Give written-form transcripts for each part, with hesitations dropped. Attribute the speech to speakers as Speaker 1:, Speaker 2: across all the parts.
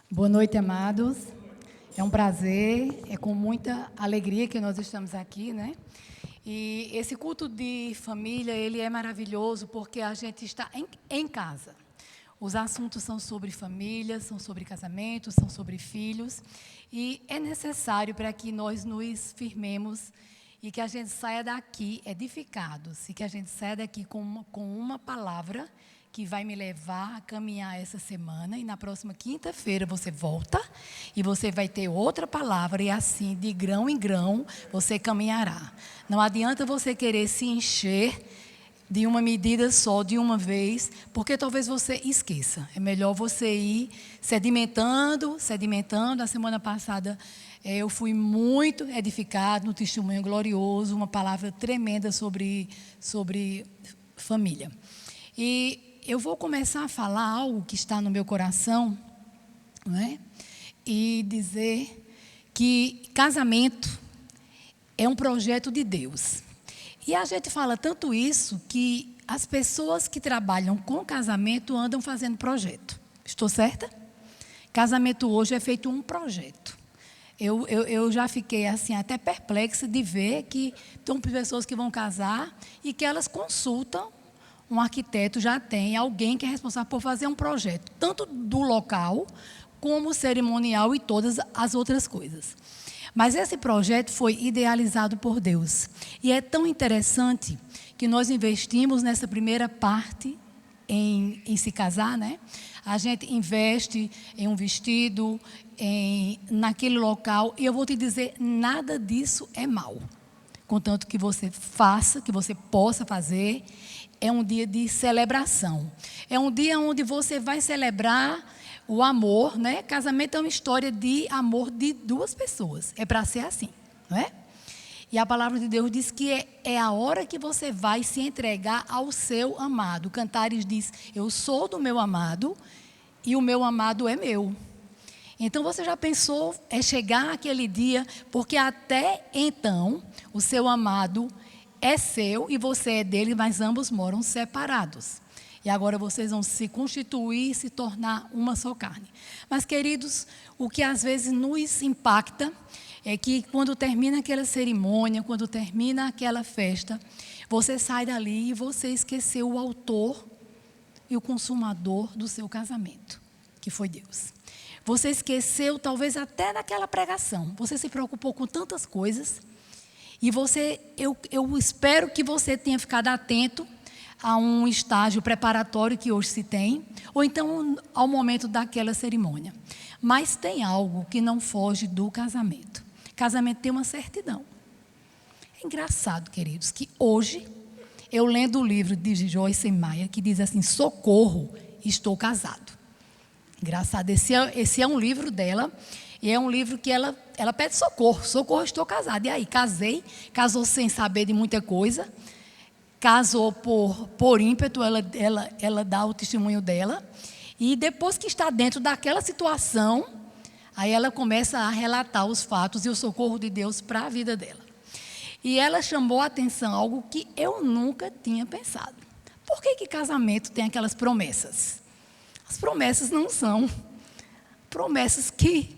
Speaker 1: Boa noite, amados. É um prazer, é com muita alegria que nós estamos aqui, né? E esse culto de família, ele é maravilhoso porque a gente está em casa. Os assuntos são sobre família, são sobre casamento, são sobre filhos. E é necessário para que nós nos firmemos e que a gente saia daqui edificados. E que a gente saia daqui com uma palavra que vai me levar a caminhar essa semana, e na próxima quinta-feira você volta e você vai ter outra palavra, e assim, de grão em grão, você caminhará. Não adianta você querer se encher de uma medida só, de uma vez, porque talvez você esqueça. É melhor você ir sedimentando. A semana passada eu fui muito edificado no testemunho glorioso, uma palavra tremenda sobre família. E eu vou começar a falar algo que está no meu coração, né? E dizer que casamento é um projeto de Deus. E a gente fala tanto isso que as pessoas que trabalham com casamento andam fazendo projeto. Estou certa? Casamento hoje é feito um projeto. Eu já fiquei assim até perplexa de ver que tem pessoas que vão casar e que elas consultam. Um arquiteto já tem alguém que é responsável por fazer um projeto, tanto do local, como cerimonial e todas as outras coisas. Mas esse projeto foi idealizado por Deus. E é tão interessante que nós investimos nessa primeira parte em se casar, né? A gente investe em um vestido, naquele local, e eu vou te dizer, nada disso é mal. Contanto que você faça, que você possa fazer. É um dia de celebração. É um dia onde você vai celebrar o amor, né? Casamento é uma história de amor de duas pessoas. É para ser assim, não é? E a palavra de Deus diz que é a hora que você vai se entregar ao seu amado. Cantares diz, eu sou do meu amado e o meu amado é meu. Então, você já pensou chegar aquele dia, porque até então, o seu amado é seu e você é dele, mas ambos moram separados. E agora vocês vão se constituir, se tornar uma só carne. Mas, queridos, o que às vezes nos impacta é que quando termina aquela cerimônia, quando termina aquela festa, você sai dali e você esqueceu o autor e o consumador do seu casamento, que foi Deus. Você esqueceu talvez até daquela pregação. Você se preocupou com tantas coisas. E eu espero que você tenha ficado atento a um estágio preparatório que hoje se tem, ou então ao momento daquela cerimônia. Mas tem algo que não foge do casamento. Casamento tem uma certidão. É engraçado, queridos, que hoje, eu lendo o livro de Joyce Meyer, que diz assim, socorro, estou casado. Engraçado, esse é um livro dela, e é um livro que ela pede socorro. Socorro, estou casada. E aí, casou sem saber de muita coisa. Casou por ímpeto, ela dá o testemunho dela. E depois que está dentro daquela situação, aí ela começa a relatar os fatos e o socorro de Deus para a vida dela. E ela chamou a atenção algo que eu nunca tinha pensado. Por que casamento tem aquelas promessas? As promessas não são promessas que,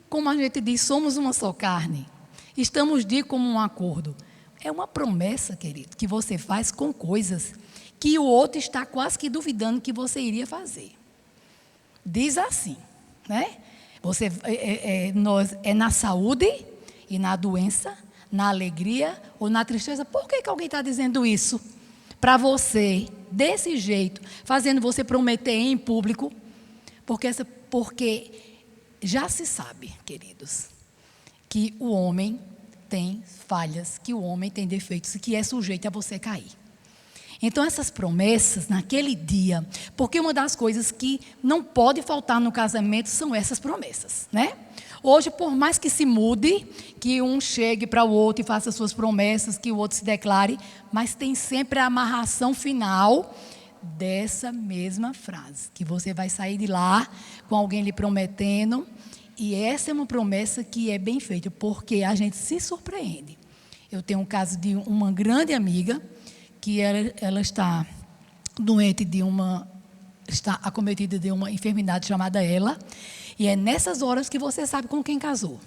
Speaker 1: como a gente diz, somos uma só carne. Estamos de comum acordo. É uma promessa, querido, que você faz com coisas que o outro está quase que duvidando que você iria fazer. Diz assim, né? É na saúde e na doença, na alegria ou na tristeza. Por que alguém está dizendo isso para você, desse jeito, fazendo você prometer em público? Porque já se sabe, queridos, que o homem tem falhas, que o homem tem defeitos e que é sujeito a você cair. Então, essas promessas, naquele dia, porque uma das coisas que não pode faltar no casamento são essas promessas, né? Hoje, por mais que se mude, que um chegue para o outro e faça suas promessas, que o outro se declare, mas tem sempre a amarração final dessa mesma frase, que você vai sair de lá com alguém lhe prometendo, e essa é uma promessa que é bem feita, porque a gente se surpreende. Eu tenho um caso de uma grande amiga, que ela está doente está acometida de uma enfermidade chamada ELA, E é nessas horas que você sabe com quem casou.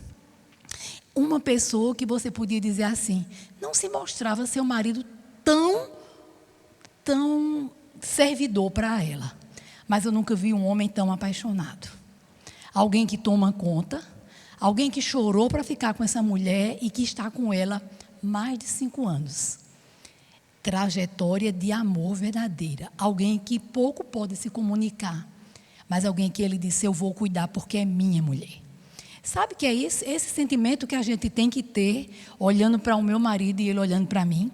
Speaker 1: Uma pessoa que você podia dizer assim, não se mostrava seu marido tão servidor para ela. Mas eu nunca vi um homem tão apaixonado. Alguém que toma conta, alguém que chorou para ficar com essa mulher e que está com ela mais de 5 anos. Trajetória de amor verdadeira. Alguém que pouco pode se comunicar, mas alguém que ele disse, eu vou cuidar porque é minha mulher. Sabe que é esse sentimento que a gente tem que ter, olhando para o meu marido e ele olhando para mim?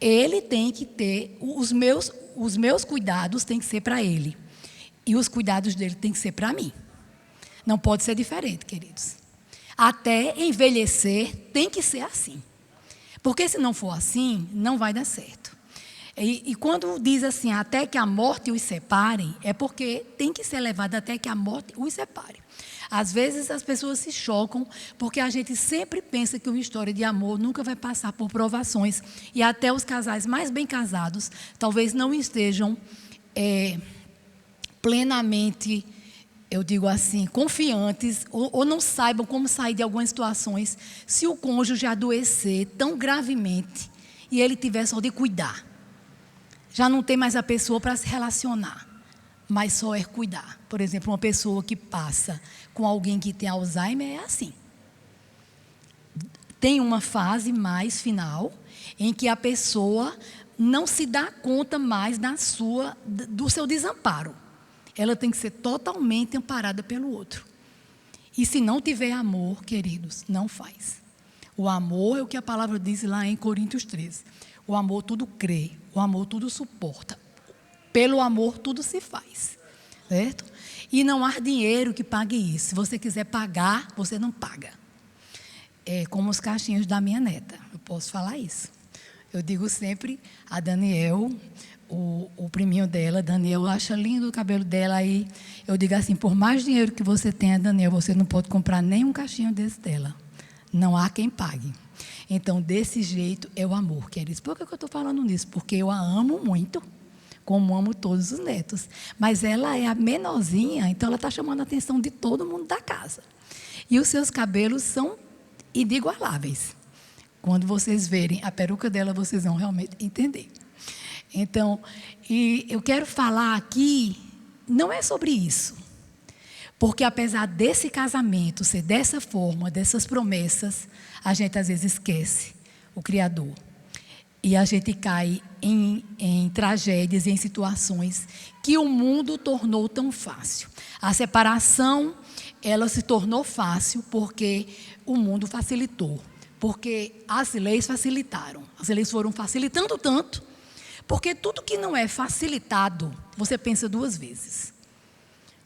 Speaker 1: Ele tem que ter, os meus cuidados têm que ser para ele. E os cuidados dele têm que ser para mim. Não pode ser diferente, queridos. Até envelhecer tem que ser assim. Porque se não for assim, não vai dar certo. E quando diz assim, até que a morte os separe, é porque tem que ser levado até que a morte os separe. Às vezes as pessoas se chocam porque a gente sempre pensa que uma história de amor nunca vai passar por provações. E até os casais mais bem casados talvez não estejam plenamente, eu digo assim, confiantes ou não saibam como sair de algumas situações se o cônjuge adoecer tão gravemente e ele tiver só de cuidar. Já não tem mais a pessoa para se relacionar, mas só é cuidar. Por exemplo, uma pessoa que passa com alguém que tem Alzheimer é assim. Tem uma fase mais final em que a pessoa não se dá conta mais do seu desamparo. Ela tem que ser totalmente amparada pelo outro. E se não tiver amor, queridos, não faz. O amor é o que a palavra diz lá em Coríntios 13. O amor tudo crê, o amor tudo suporta. Pelo amor tudo se faz. Certo? E não há dinheiro que pague isso. Se você quiser pagar, você não paga. É como os cachinhos da minha neta. Eu posso falar isso. Eu digo sempre a Daniel, o priminho dela, Daniel acha lindo o cabelo dela. Aí eu digo assim, por mais dinheiro que você tenha, Daniel, você não pode comprar nem um cachinho desse dela. Não há quem pague. Então, desse jeito é o amor, queridos. Por que eu estou falando nisso? Porque eu a amo muito, como amo todos os netos. Mas ela é a menorzinha, então ela está chamando a atenção de todo mundo da casa. E os seus cabelos são inigualáveis. Quando vocês verem a peruca dela, vocês vão realmente entender. Então, e eu quero falar aqui, não é sobre isso. Porque apesar desse casamento ser dessa forma, dessas promessas, a gente às vezes esquece o Criador. E a gente cai em tragédias, em situações que o mundo tornou tão fácil. A separação, ela se tornou fácil porque o mundo facilitou. Porque as leis facilitaram. As leis foram facilitando tanto. Porque tudo que não é facilitado, você pensa 2 vezes.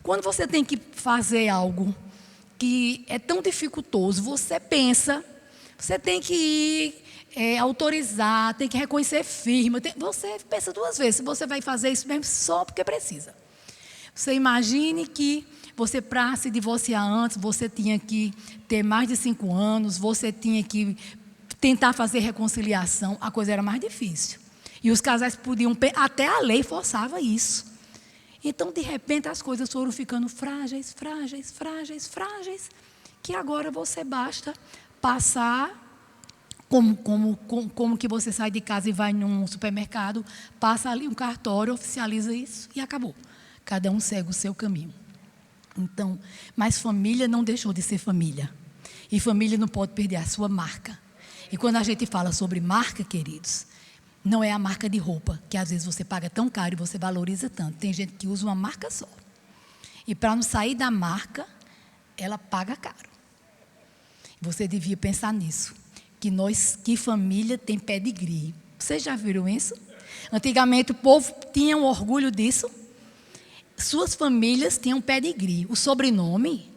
Speaker 1: Quando você tem que fazer algo que é tão dificultoso, você pensa, você tem que ir autorizar, tem que reconhecer firma. Você pensa 2 vezes se você vai fazer isso mesmo só porque precisa. Você imagine que você, para se divorciar antes, você tinha que ter mais de 5 anos, você tinha que tentar fazer reconciliação, a coisa era mais difícil. E os casais podiam, até a lei forçava isso. Então, de repente, as coisas foram ficando frágeis, frágeis, frágeis, frágeis, que agora você basta passar, como que você sai de casa e vai num supermercado, passa ali um cartório, oficializa isso e acabou. Cada um segue o seu caminho. Então, mas família não deixou de ser família. E família não pode perder a sua marca. E quando a gente fala sobre marca, queridos, não é a marca de roupa, que às vezes você paga tão caro e você valoriza tanto. Tem gente que usa uma marca só. E para não sair da marca, ela paga caro. Você devia pensar nisso. Que família tem pedigree. Vocês já viram isso? Antigamente o povo tinha um orgulho disso. Suas famílias tinham pedigree. O sobrenome,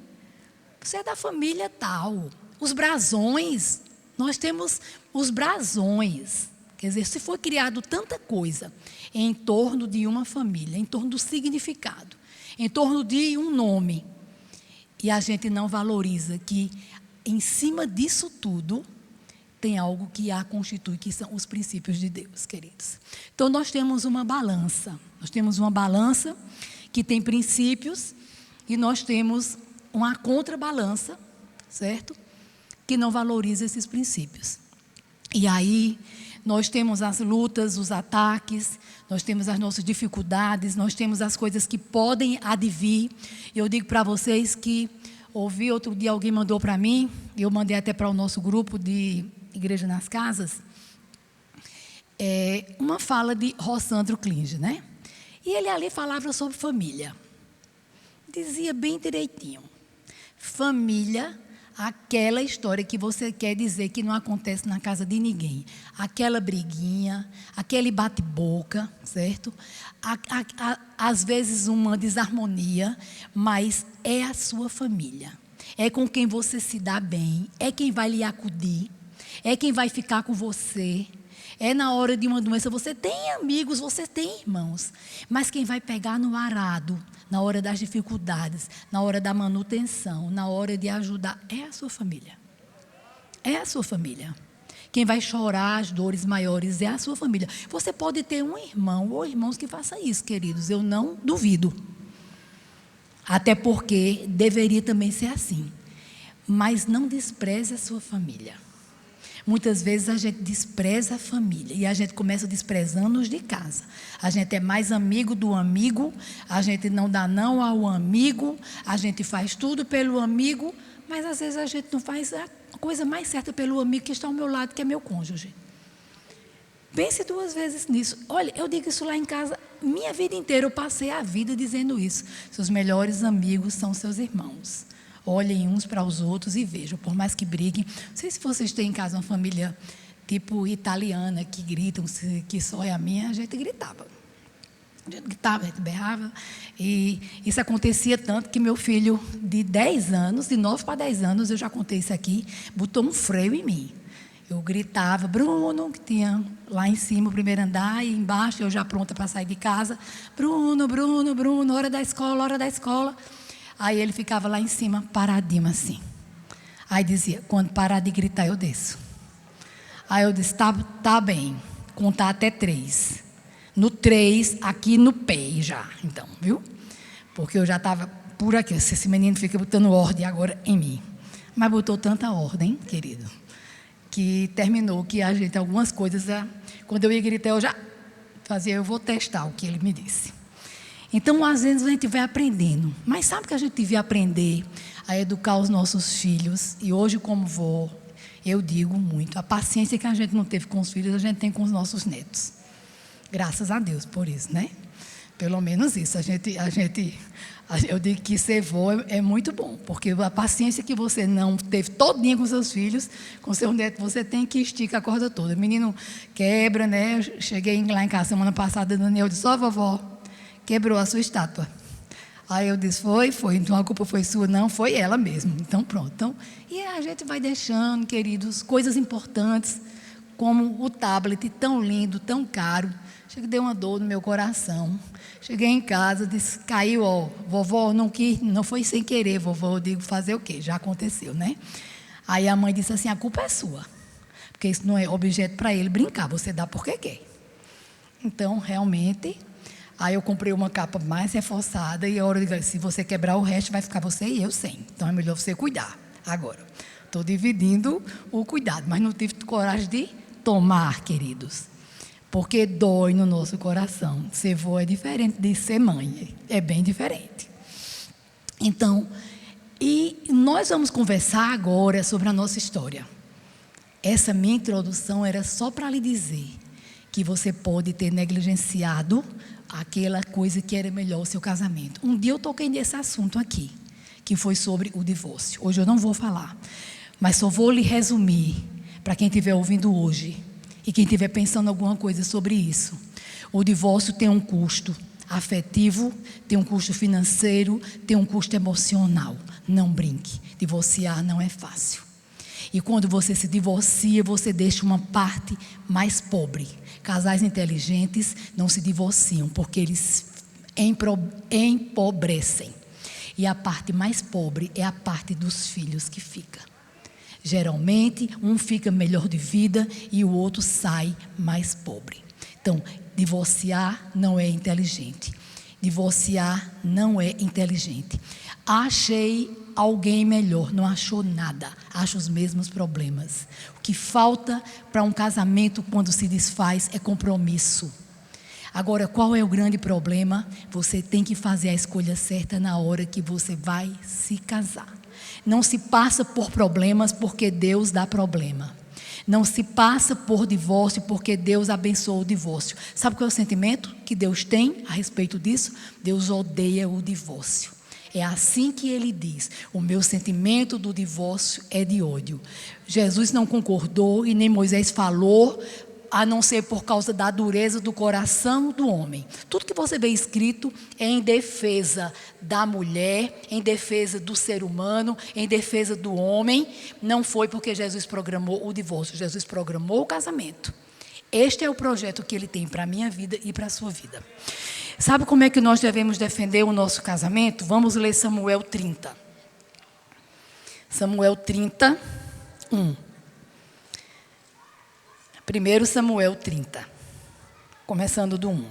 Speaker 1: você é da família tal. Os brasões, nós temos os brasões. Quer dizer, se foi criado tanta coisa em torno de uma família, em torno do significado, em torno de um nome, e a gente não valoriza que em cima disso tudo tem algo que a constitui, que são os princípios de Deus, queridos. Então, nós temos uma balança. Nós temos uma balança que tem princípios e nós temos uma contrabalança, certo? Que não valoriza esses princípios. E aí, nós temos as lutas, os ataques, nós temos as nossas dificuldades, nós temos as coisas que podem advir. E eu digo para vocês que ouvi outro dia, alguém mandou para mim, eu mandei até para o nosso grupo de Igreja nas Casas, uma fala de Rossandro Klinge, né? E ele ali falava sobre família. Dizia bem direitinho. Família, aquela história que você quer dizer que não acontece na casa de ninguém. Aquela briguinha, aquele bate-boca, certo? Às vezes uma desarmonia, mas é a sua família. É com quem você se dá bem, é quem vai lhe acudir, é quem vai ficar com você. É na hora de uma doença, você tem amigos, você tem irmãos, mas quem vai pegar no arado, na hora das dificuldades, na hora da manutenção, na hora de ajudar, é a sua família. É a sua família. Quem vai chorar as dores maiores é a sua família. Você pode ter um irmão ou irmãos que façam isso, queridos, eu não duvido. Até porque deveria também ser assim. Mas não despreze a sua família. Muitas vezes a gente despreza a família e a gente começa desprezando os de casa. A gente é mais amigo do amigo, a gente não dá não ao amigo, a gente faz tudo pelo amigo, mas às vezes a gente não faz a coisa mais certa pelo amigo que está ao meu lado, que é meu cônjuge. Pense 2 vezes nisso. Olha, eu digo isso lá em casa, minha vida inteira eu passei a vida dizendo isso. Seus melhores amigos são seus irmãos. Olhem uns para os outros e vejam, por mais que briguem. Não sei se vocês têm em casa uma família tipo italiana, que gritam, que só é a minha, a gente gritava. A gente gritava, a gente berrava. E isso acontecia tanto que meu filho de 10 anos, de 9 para 10 anos, eu já contei isso aqui, botou um freio em mim. Eu gritava, Bruno, que tinha lá em cima o primeiro andar, e embaixo eu já pronta para sair de casa. Bruno, Bruno, Bruno, hora da escola, hora da escola. Aí ele ficava lá em cima, paradinho assim. Aí dizia, quando parar de gritar, eu desço. Aí eu disse, tá bem, contar até 3. No 3, aqui no pé já, então, viu? Porque eu já estava por aqui, esse menino fica botando ordem agora em mim. Mas botou tanta ordem, querido, que terminou que a gente, algumas coisas, quando eu ia gritar, eu já fazia, eu vou testar o que ele me disse. Então, às vezes, a gente vai aprendendo. Mas sabe que a gente devia aprender a educar os nossos filhos? E hoje, como vou, eu digo muito. A paciência que a gente não teve com os filhos, a gente tem com os nossos netos. Graças a Deus por isso, né? Pelo menos isso. Eu digo que ser avô é muito bom. Porque a paciência que você não teve todinha com seus filhos, com seu neto, você tem que esticar a corda toda. O menino quebra, né? Eu cheguei lá em casa semana passada, Daniel disse, vovó, quebrou a sua estátua. Aí eu disse, foi, então a culpa foi sua, não, foi ela mesmo. Então pronto. Então, e a gente vai deixando, queridos, coisas importantes, como o tablet tão lindo, tão caro. Chega, deu uma dor no meu coração. Cheguei em casa, disse, caiu, vovó, não foi sem querer, vovó, eu digo, fazer o quê? Já aconteceu, né? Aí a mãe disse assim, a culpa é sua, porque isso não é objeto para ele brincar, você dá porque quer. Então, realmente, aí eu comprei uma capa mais reforçada e a hora de se você quebrar o resto, vai ficar você e eu sem. Então, é melhor você cuidar. Agora, estou dividindo o cuidado, mas não tive coragem de tomar, queridos. Porque dói no nosso coração. Ser avô é diferente de ser mãe. É bem diferente. Então, e nós vamos conversar agora sobre a nossa história. Essa minha introdução era só para lhe dizer que você pode ter negligenciado aquela coisa que era melhor o seu casamento. Um dia eu toquei nesse assunto aqui, que foi sobre o divórcio. Hoje eu não vou falar, mas só vou lhe resumir para quem estiver ouvindo hoje e quem estiver pensando alguma coisa sobre isso. O divórcio tem um custo afetivo, tem um custo financeiro, tem um custo emocional. Não brinque, divorciar não é fácil. E quando você se divorcia, você deixa uma parte mais pobre. Casais inteligentes não se divorciam, porque eles empobrecem. E a parte mais pobre é a parte dos filhos que fica. Geralmente, um fica melhor de vida e o outro sai mais pobre. Então, divorciar não é inteligente. Divorciar não é inteligente. Achei alguém melhor, não achou nada, acha os mesmos problemas. O que falta para um casamento quando se desfaz é compromisso. Agora, qual é o grande problema? Você tem que fazer a escolha certa na hora que você vai se casar. Não se passa por problemas porque Deus dá problema. Não se passa por divórcio porque Deus abençoa o divórcio. Sabe qual é o sentimento que Deus tem a respeito disso? Deus odeia o divórcio. É assim que ele diz: o meu sentimento do divórcio é de ódio. Jesus não concordou e nem Moisés falou, a não ser por causa da dureza do coração do homem. Tudo que você vê escrito é em defesa da mulher, em defesa do ser humano, em defesa do homem. Não foi porque Jesus programou o divórcio, Jesus programou o casamento. Este é o projeto que ele tem para a minha vida e para a sua vida. Sabe como é que nós devemos defender o nosso casamento? Vamos ler Samuel 30. Samuel 30, 1. 1 Samuel 30, começando do 1.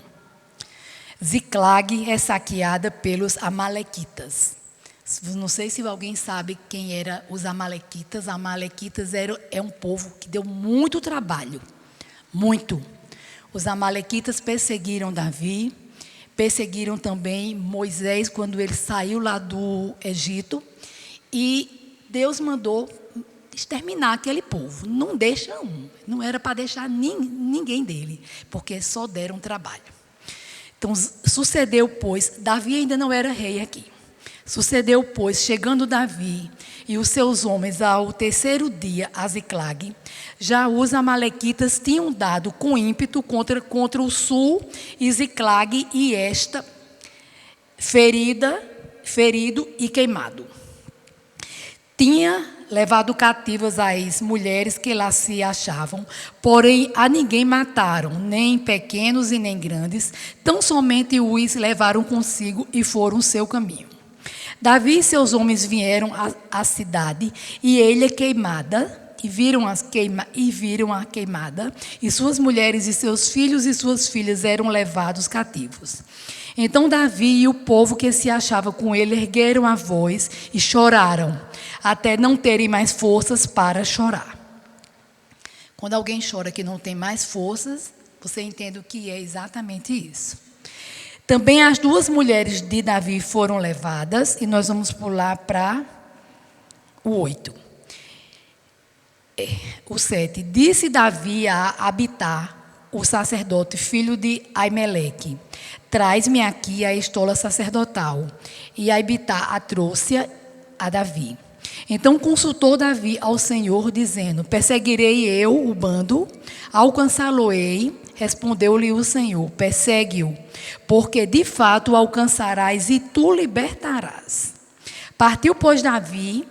Speaker 1: Ziclag é saqueada pelos amalequitas. Não sei se alguém sabe quem eram os amalequitas. Amalequitas é um povo que deu muito trabalho, muito. Os amalequitas perseguiram Davi, perseguiram também Moisés quando ele saiu lá do Egito, e Deus mandou exterminar aquele povo. Não deixa um. Não era para deixar ninguém dele, porque só deram trabalho. Então, sucedeu, pois, Davi ainda não era rei aqui. Sucedeu, pois, chegando Davi e os seus homens ao terceiro dia a Ziclag, já os amalequitas tinham dado com ímpeto contra o sul, e Ziclag e esta ferido e queimado. Tinha levado cativas as mulheres que lá se achavam, porém a ninguém mataram, nem pequenos e nem grandes, tão somente os levaram consigo e foram seu caminho. Davi e seus homens vieram à cidade, e ele queimada, e viram a queimada, e suas mulheres e seus filhos e suas filhas eram levados cativos. Então Davi e o povo que se achava com ele ergueram a voz e choraram, até não terem mais forças para chorar. Quando alguém chora que não tem mais forças, você entende o que é exatamente isso. Também as duas mulheres de Davi foram levadas, e nós vamos pular para o 8. O 7. Disse Davi a Abitar, o sacerdote, filho de Aimeleque: traz-me aqui a estola sacerdotal. E Abitar a trouxe a Davi. Então consultou Davi ao Senhor, dizendo: perseguirei eu o bando, alcançá-lo-ei. Respondeu-lhe o Senhor: persegue-o, porque de fato o alcançarás e tu libertarás. Partiu, pois, Davi,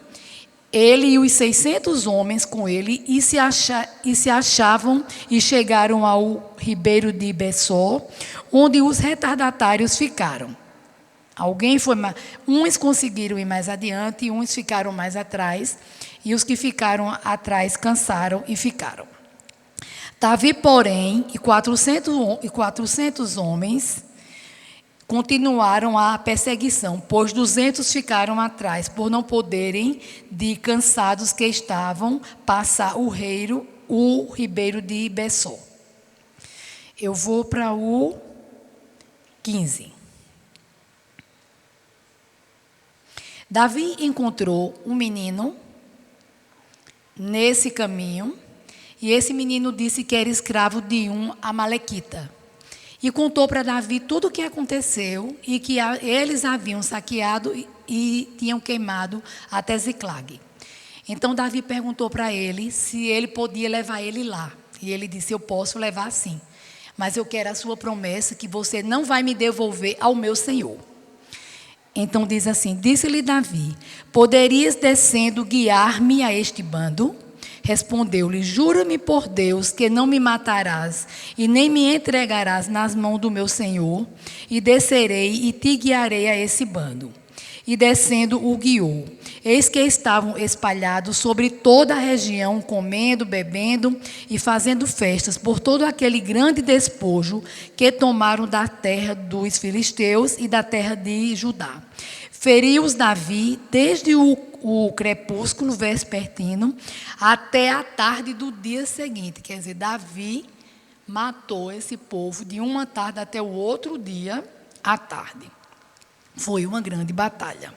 Speaker 1: ele e os 600 homens com ele, e se achavam e chegaram ao ribeiro de Bessó, onde os retardatários ficaram. Uns conseguiram ir mais adiante, e uns ficaram mais atrás, e os que ficaram atrás cansaram e ficaram. Davi, porém, e 400 homens continuaram a perseguição, pois 200 ficaram atrás, por não poderem, de cansados que estavam, passar o ribeiro de Bessó. Eu vou para o 15. Davi encontrou um menino nesse caminho, e esse menino disse que era escravo de um amalequita. E contou para Davi tudo o que aconteceu, e que eles haviam saqueado e tinham queimado até Ziclag. Então Davi perguntou para ele se ele podia levar ele lá. E ele disse: eu posso levar sim, mas eu quero a sua promessa que você não vai me devolver ao meu senhor. Então diz assim: disse-lhe Davi: poderias descendo guiar-me a este bando? Respondeu-lhe: jura-me por Deus que não me matarás e nem me entregarás nas mãos do meu senhor, e descerei e te guiarei a esse bando. E descendo o guiou. Eis que estavam espalhados sobre toda a região, comendo, bebendo e fazendo festas por todo aquele grande despojo que tomaram da terra dos filisteus e da terra de Judá. Feriu-os Davi desde o crepúsculo vespertino até a tarde do dia seguinte. Quer dizer, Davi matou esse povo de uma tarde até o outro dia à tarde. Foi uma grande batalha.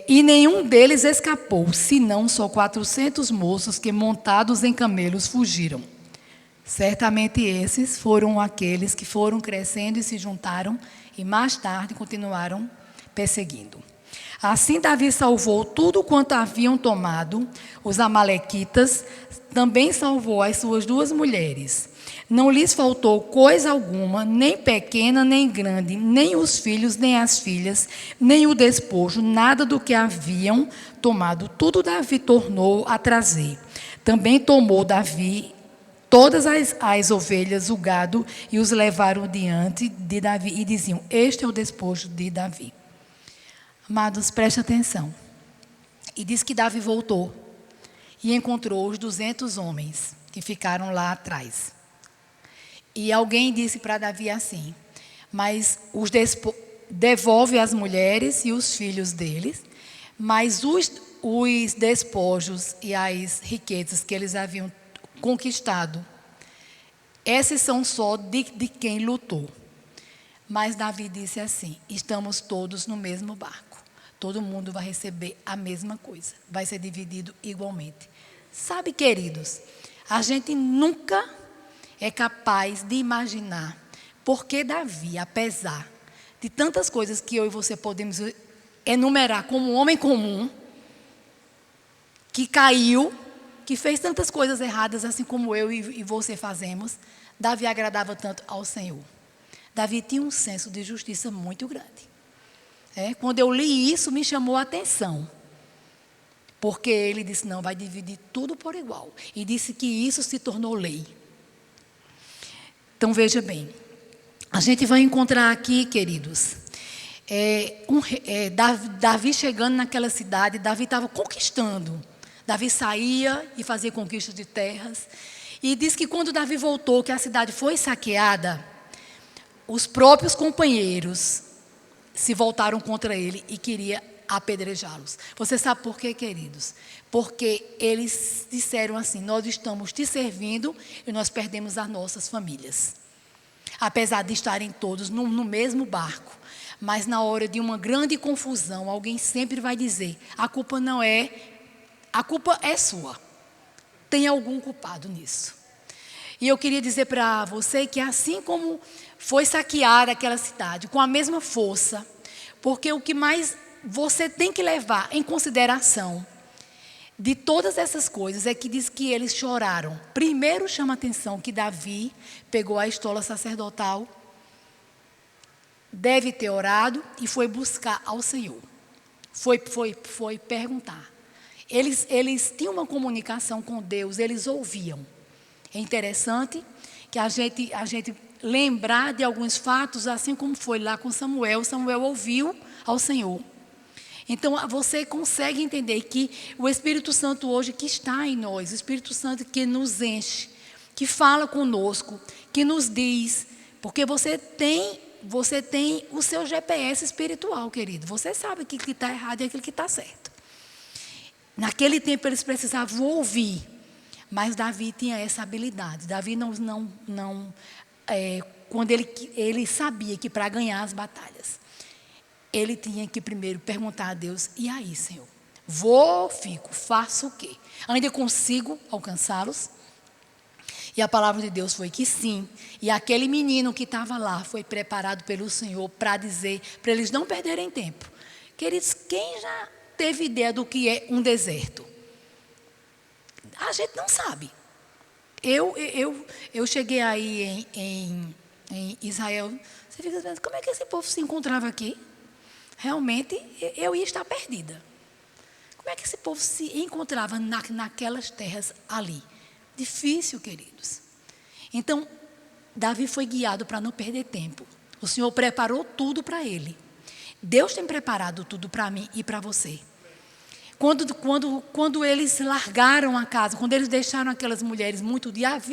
Speaker 1: E nenhum deles escapou, senão só 400 moços que, montados em camelos, fugiram. Certamente esses foram aqueles que foram crescendo e se juntaram, e mais tarde continuaram perseguindo. Assim Davi salvou tudo quanto haviam tomado os amalequitas, também salvou as suas 2 mulheres. Não lhes faltou coisa alguma, nem pequena, nem grande, nem os filhos, nem as filhas, nem o despojo, nada do que haviam tomado. Tudo Davi tornou a trazer. Também tomou Davi todas as ovelhas, o gado, e os levaram diante de Davi, e diziam: este é o despojo de Davi. Amados, preste atenção. E diz que Davi voltou e encontrou os 200 homens que ficaram lá atrás. E alguém disse para Davi assim: mas devolve as mulheres e os filhos deles, mas os despojos e as riquezas que eles haviam conquistado, esses são só de quem lutou. Mas Davi disse assim: estamos todos no mesmo barco. Todo mundo vai receber a mesma coisa. Vai ser dividido igualmente. Sabe, queridos, a gente nunca é capaz de imaginar porque Davi, apesar de tantas coisas que eu e você podemos enumerar como um homem comum, que caiu, que fez tantas coisas erradas, assim como eu e você fazemos, Davi agradava tanto ao Senhor. Davi tinha um senso de justiça muito grande. Quando eu li isso, me chamou a atenção. Porque ele disse: não, vai dividir tudo por igual. E disse que isso se tornou lei. Então, veja bem. A gente vai encontrar aqui, queridos, Davi chegando naquela cidade. Davi estava conquistando. Davi saía e fazia conquistas de terras. E diz que quando Davi voltou, que a cidade foi saqueada, os próprios companheiros se voltaram contra ele e queria apedrejá-los. Você sabe por quê, queridos? Porque eles disseram assim: nós estamos te servindo e nós perdemos as nossas famílias. Apesar de estarem todos no mesmo barco, mas na hora de uma grande confusão, alguém sempre vai dizer: a culpa é sua. Tem algum culpado nisso. E eu queria dizer para você que assim como foi saqueada aquela cidade, com a mesma força, porque o que mais você tem que levar em consideração de todas essas coisas é que diz que eles choraram. Primeiro chama a atenção que Davi pegou a estola sacerdotal, deve ter orado e foi buscar ao Senhor. Foi perguntar. Eles tinham uma comunicação com Deus, eles ouviam. É interessante que a gente lembrar de alguns fatos, assim como foi lá com Samuel. Samuel ouviu ao Senhor. Então, você consegue entender que o Espírito Santo hoje que está em nós, o Espírito Santo que nos enche, que fala conosco, que nos diz, porque você tem o seu GPS espiritual, querido. Você sabe aquilo que está errado e aquilo que está certo. Naquele tempo eles precisavam ouvir, mas Davi tinha essa habilidade. Davi quando ele sabia que para ganhar as batalhas, ele tinha que primeiro perguntar a Deus: e aí, Senhor? Fico, faço o quê? Ainda consigo alcançá-los? E a palavra de Deus foi que sim. E aquele menino que estava lá foi preparado pelo Senhor para dizer, para eles não perderem tempo. Queridos, quem já teve ideia do que é um deserto? A gente não sabe. Eu cheguei aí em Israel. Você fica pensando: como é que esse povo se encontrava aqui? Realmente, eu ia estar perdida. Como é que esse povo se encontrava naquelas terras ali? Difícil, queridos. Então, Davi foi guiado para não perder tempo. O Senhor preparou tudo para ele. Deus tem preparado tudo para mim e para você. Quando eles largaram a casa, quando eles deixaram aquelas mulheres muito dias,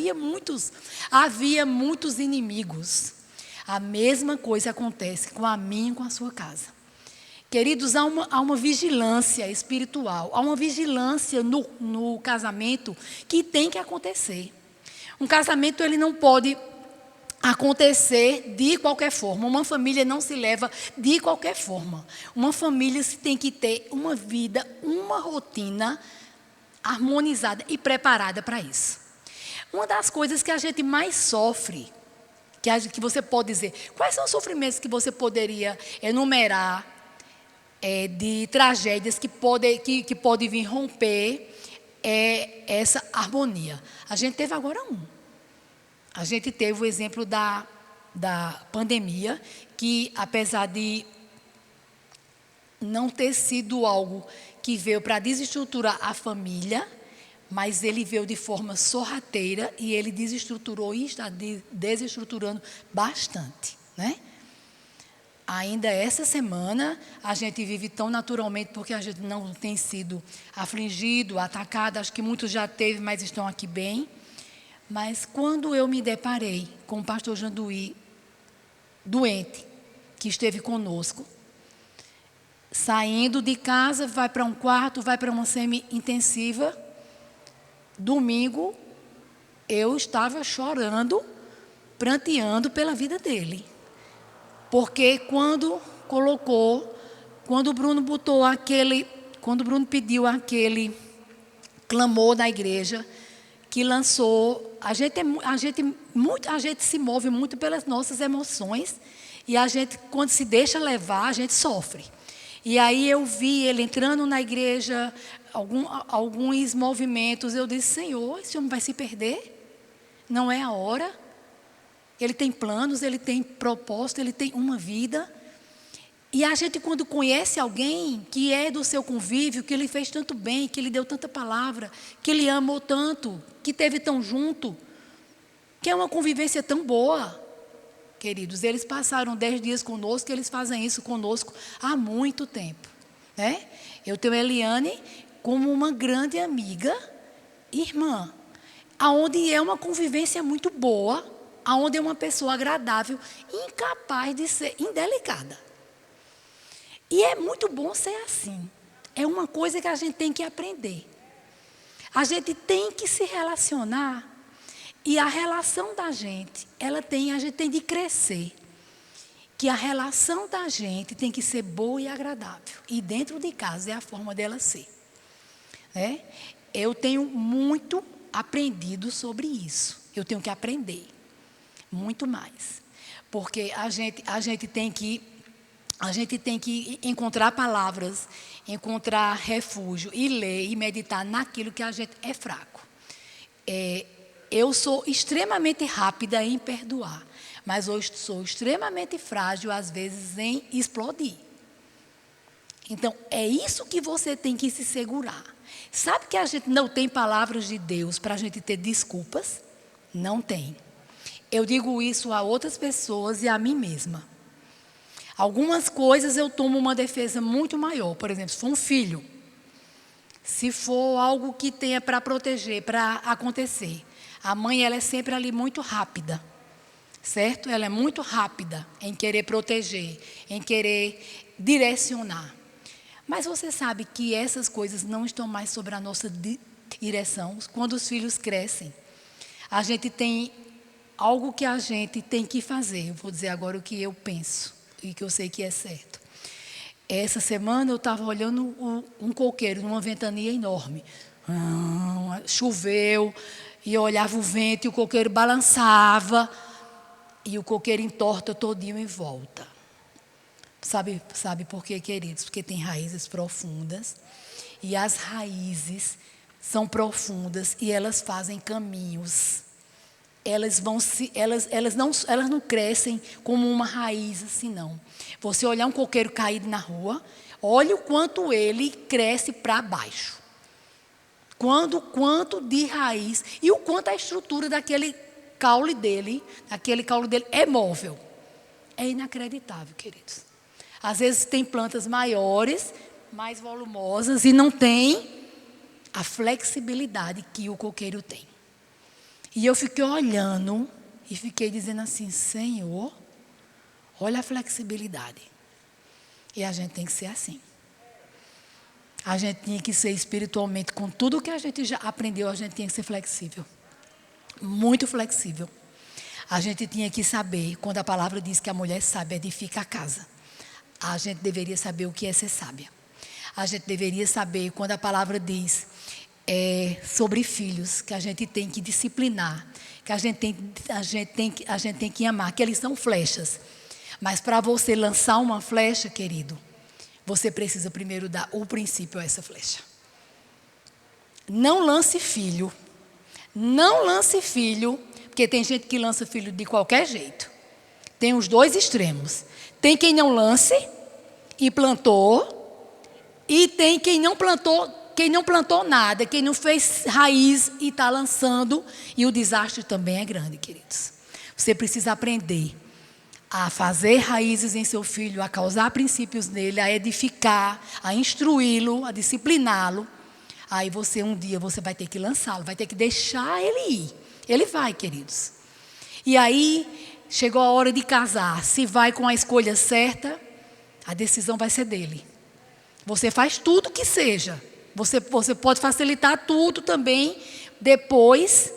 Speaker 1: havia muitos inimigos. A mesma coisa acontece com a minha e com a sua casa. Queridos, há uma vigilância espiritual, há uma vigilância no casamento que tem que acontecer. Um casamento, ele não pode acontecer de qualquer forma. Uma família não se leva de qualquer forma. Uma família tem que ter uma vida, uma rotina harmonizada e preparada para isso. Uma das coisas que a gente mais sofre, que você pode dizer, quais são os sofrimentos que você poderia enumerar, de tragédias que pode vir romper essa harmonia? A gente teve agora A gente teve o exemplo da pandemia, que apesar de não ter sido algo que veio para desestruturar a família, mas ele veio de forma sorrateira e ele desestruturou e está desestruturando bastante, né? Ainda essa semana, a gente vive tão naturalmente porque a gente não tem sido afligido, atacado. Acho que muitos já teve, mas estão aqui bem. Mas quando eu me deparei com o pastor Janduí, doente, que esteve conosco, saindo de casa, vai para um quarto, vai para uma semi-intensiva, domingo, eu estava chorando, pranteando pela vida dele. Porque quando o Bruno pediu aquele clamor da igreja, que lançou, a gente se move muito pelas nossas emoções, e a gente, quando se deixa levar, a gente sofre. E aí eu vi ele entrando na igreja, alguns movimentos, eu disse: Senhor, esse homem vai se perder? Não é a hora? Ele tem planos, ele tem propósito, ele tem uma vida. E a gente, quando conhece alguém que é do seu convívio, que lhe fez tanto bem, que lhe deu tanta palavra, que lhe amou tanto, que esteve tão junto, que é uma convivência tão boa, queridos. Eles passaram 10 dias conosco, eles fazem isso conosco há muito tempo, né? Eu tenho a Eliane como uma grande amiga, irmã, aonde é uma convivência muito boa, aonde é uma pessoa agradável, incapaz de ser indelicada. E é muito bom ser assim. É uma coisa que a gente tem que aprender. A gente tem que se relacionar. E a relação da gente, a gente tem de crescer. Que a relação da gente tem que ser boa e agradável. E dentro de casa é a forma dela ser. Né? Eu tenho muito aprendido sobre isso. Eu tenho que aprender. Muito mais. Porque a gente tem que encontrar palavras, encontrar refúgio e ler e meditar naquilo que a gente é fraco. Eu sou extremamente rápida em perdoar, mas eu sou extremamente frágil, às vezes, em explodir. Então, é isso que você tem que se segurar. Sabe que a gente não tem palavras de Deus para a gente ter desculpas? Não tem. Eu digo isso a outras pessoas e a mim mesma. Algumas coisas eu tomo uma defesa muito maior. Por exemplo, se for um filho, se for algo que tenha para proteger, para acontecer. A mãe, ela é sempre ali muito rápida, certo? Ela é muito rápida em querer proteger, em querer direcionar. Mas você sabe que essas coisas não estão mais sobre a nossa direção. Quando os filhos crescem, a gente tem algo que a gente tem que fazer. Eu vou dizer agora o que eu penso e que eu sei que é certo. Essa semana eu estava olhando um coqueiro numa ventania enorme. Choveu, e eu olhava o vento e o coqueiro balançava, e o coqueiro entorta todinho em volta. Sabe por quê, queridos? Porque tem raízes profundas, e as raízes são profundas e elas fazem caminhos. Elas não crescem como uma raiz assim, não. Você olhar um coqueiro caído na rua, olha o quanto ele cresce para baixo. Quanto de raiz e o quanto a estrutura daquele caule dele é móvel. É inacreditável, queridos. Às vezes tem plantas maiores, mais volumosas e não têm a flexibilidade que o coqueiro tem. E eu fiquei olhando e fiquei dizendo assim, Senhor, olha a flexibilidade. E a gente tem que ser assim. A gente tinha que ser espiritualmente, com tudo que a gente já aprendeu, a gente tinha que ser flexível. Muito flexível. A gente tinha que saber, quando a palavra diz que a mulher sábia edifica a casa, a gente deveria saber o que é ser sábia. A gente deveria saber, quando a palavra diz sobre filhos, que a gente tem que disciplinar, que a gente tem que amar, que eles são flechas. Mas para você lançar uma flecha, querido, você precisa primeiro dar o princípio a essa flecha. Não lance filho. Não lance filho, porque tem gente que lança filho de qualquer jeito. Tem os dois extremos. Tem quem não lance e plantou, e tem quem não plantou nada, quem não fez raiz e está lançando, e o desastre também é grande, queridos. Você precisa aprender a fazer raízes em seu filho, a causar princípios nele, a edificar, a instruí-lo, a discipliná-lo. Aí um dia você vai ter que lançá-lo, vai ter que deixar ele ir. Ele vai, queridos. E aí, chegou a hora de casar. Se vai com a escolha certa, a decisão vai ser dele. Você faz tudo que seja. Você pode facilitar tudo também. Depois,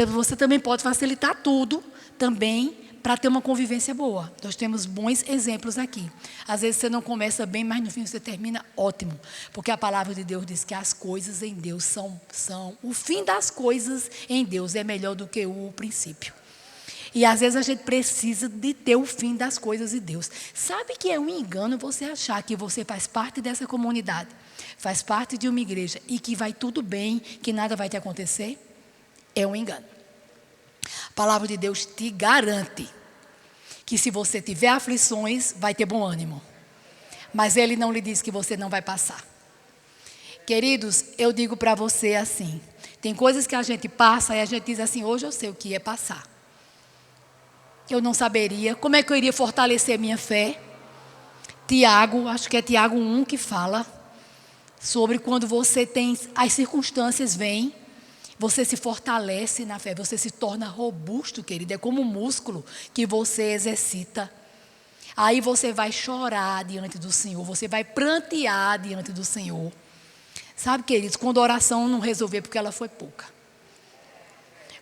Speaker 1: você também pode facilitar tudo também para ter uma convivência boa. Nós temos bons exemplos aqui. Às vezes você não começa bem, mas no fim você termina ótimo. Porque a palavra de Deus diz que as coisas em Deus são o fim das coisas em Deus é melhor do que o princípio. E às vezes a gente precisa de ter o fim das coisas em Deus. Sabe que é um engano você achar que você faz parte dessa comunidade, faz parte de uma igreja e que vai tudo bem, que nada vai te acontecer? É um engano. A palavra de Deus te garante que se você tiver aflições, vai ter bom ânimo. Mas Ele não lhe diz que você não vai passar. Queridos, eu digo para você assim, tem coisas que a gente passa e a gente diz assim, hoje eu sei o que é passar. Eu não saberia, como é que eu iria fortalecer minha fé? Tiago, acho que é Tiago 1 que fala sobre quando você tem, as circunstâncias vêm, você se fortalece na fé, você se torna robusto, querido. É como um músculo que você exercita. Aí você vai chorar diante do Senhor, você vai prantear diante do Senhor. Sabe, queridos, quando a oração não resolver, porque ela foi pouca.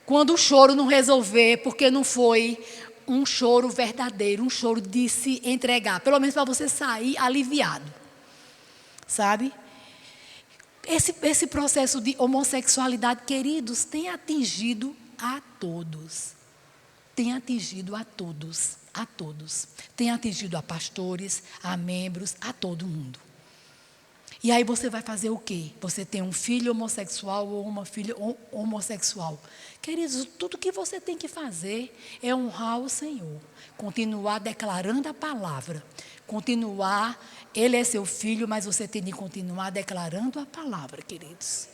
Speaker 1: Quando o choro não resolver, porque não foi um choro verdadeiro, um choro de se entregar. Pelo menos para você sair aliviado. Sabe? Esse processo de homossexualidade, queridos, tem atingido a todos. Tem atingido a todos, a todos. Tem atingido a pastores, a membros, a todo mundo. E aí você vai fazer o quê? Você tem um filho homossexual ou uma filha homossexual. Queridos, tudo que você tem que fazer é honrar o Senhor. Continuar declarando a palavra. Continuar, ele é seu filho, mas você tem de continuar declarando a palavra, queridos.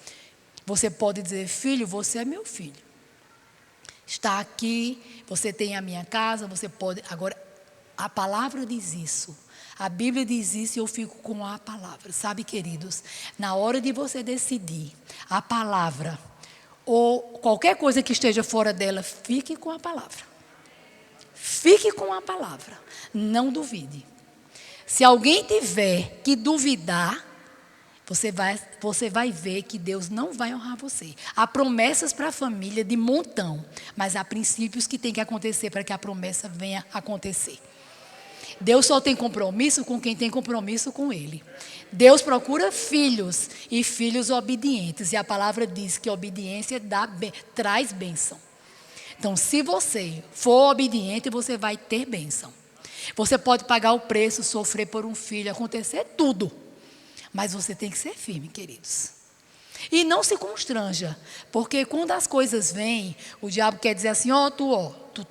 Speaker 1: Você pode dizer, filho, você é meu filho. Está aqui, você tem a minha casa, você pode... Agora, a palavra diz isso. A Bíblia diz isso e eu fico com a palavra. Sabe, queridos, na hora de você decidir a palavra ou qualquer coisa que esteja fora dela, fique com a palavra. Fique com a palavra. Não duvide. Se alguém tiver que duvidar, você vai ver que Deus não vai honrar você. Há promessas para a família de montão, mas há princípios que tem que acontecer para que a promessa venha acontecer. Deus só tem compromisso com quem tem compromisso com Ele. Deus procura filhos e filhos obedientes. E a palavra diz que a obediência traz bênção. Então, se você for obediente, você vai ter bênção. Você pode pagar o preço, sofrer por um filho, acontecer tudo. Mas você tem que ser firme, queridos. E não se constranja. Porque quando as coisas vêm, o diabo quer dizer assim,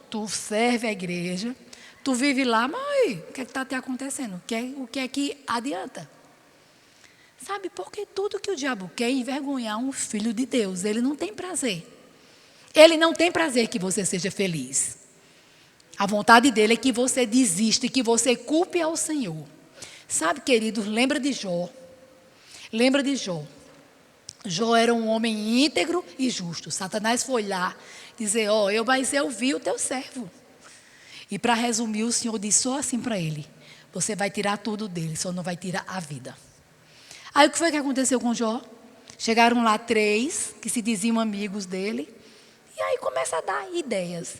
Speaker 1: tu serve a igreja, tu vive lá, mas o que é que está te acontecendo? O que é que adianta? Sabe, porque tudo que o diabo quer é envergonhar um filho de Deus. Ele não tem prazer. Ele não tem prazer que você seja feliz. A vontade dele é que você desista e que você culpe ao Senhor. Sabe, queridos, lembra de Jó. Lembra de Jó? Jó era um homem íntegro e justo. Satanás foi lá dizer, mas eu vi o teu servo. E para resumir, o Senhor disse só assim para ele: você vai tirar tudo dele, só não vai tirar a vida. Aí o que foi que aconteceu com Jó? Chegaram lá 3 que se diziam amigos dele. E aí começa a dar ideias.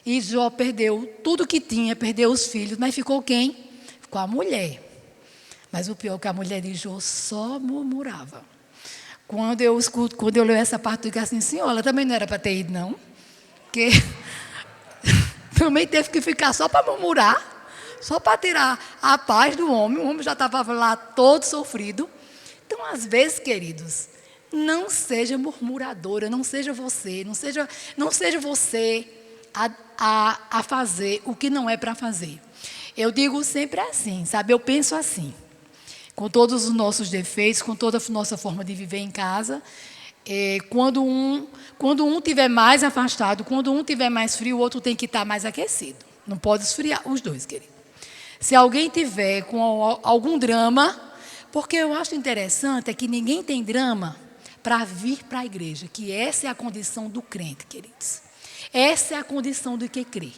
Speaker 1: E Jó perdeu tudo que tinha, perdeu os filhos, mas ficou quem? Ficou a mulher. Mas o pior é que a mulher de Jó só murmurava. Quando eu leio essa parte, eu digo assim, senhor, ela também não era para ter ido, não. Porque também teve que ficar só para murmurar, só para tirar a paz do homem. O homem já estava lá todo sofrido. Então, às vezes, queridos, não seja murmuradora, não seja você a fazer o que não é para fazer. Eu digo sempre assim, sabe? Eu penso assim, com todos os nossos defeitos, com toda a nossa forma de viver em casa, quando um estiver mais afastado, quando um estiver mais frio, o outro tem que estar mais aquecido. Não pode esfriar os dois, querido. Se alguém tiver com algum drama, porque eu acho interessante é que ninguém tem drama para vir para a igreja, que essa é a condição do crente, queridos. Essa é a condição do que crê.